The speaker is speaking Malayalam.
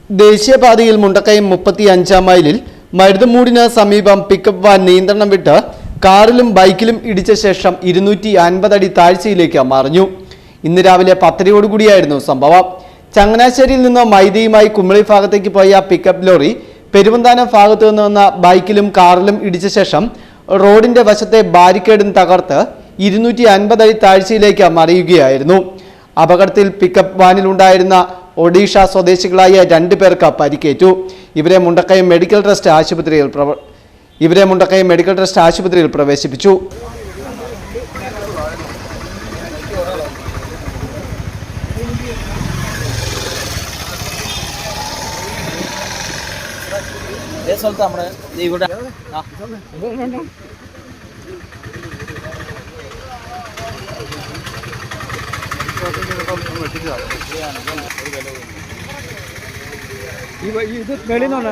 ദേശീയപാതയിൽ മുണ്ടക്കയം 35-ാം മൈലിൽ മരുതമൂടിന് സമീപം പിക്കപ്പ് വാൻ നിയന്ത്രണം വിട്ട് കാറിലും ബൈക്കിലും ഇടിച്ച ശേഷം 250 അടി താഴ്ചയിലേക്ക് മറിഞ്ഞു. ഇന്ന് രാവിലെ 10:00-ഓടുകൂടിയായിരുന്നു സംഭവം. ചങ്ങനാശ്ശേരിയിൽ നിന്ന് മൈദയുമായി കുമിളി ഭാഗത്തേക്ക് പോയ പിക്കപ്പ് ലോറി പെരുവന്താനം ഭാഗത്തു നിന്ന് വന്ന ബൈക്കിലും കാറിലും ഇടിച്ച ശേഷം റോഡിന്റെ വശത്തെ ബാരിക്കേഡും തകർത്ത് 250 അടി താഴ്ചയിലേക്ക് മറിയുകയായിരുന്നു. അപകടത്തിൽ പിക്കപ്പ് വാനിലുണ്ടായിരുന്ന ഒഡീഷ സ്വദേശികളായ 2 പേർക്ക് പരിക്കേറ്റു. ഇവരെ മുണ്ടക്കയം മെഡിക്കൽ ട്രസ്റ്റ് ആശുപത്രിയിൽ പ്രവേശിപ്പിച്ചു. ഇത് വെളിന്നാണ്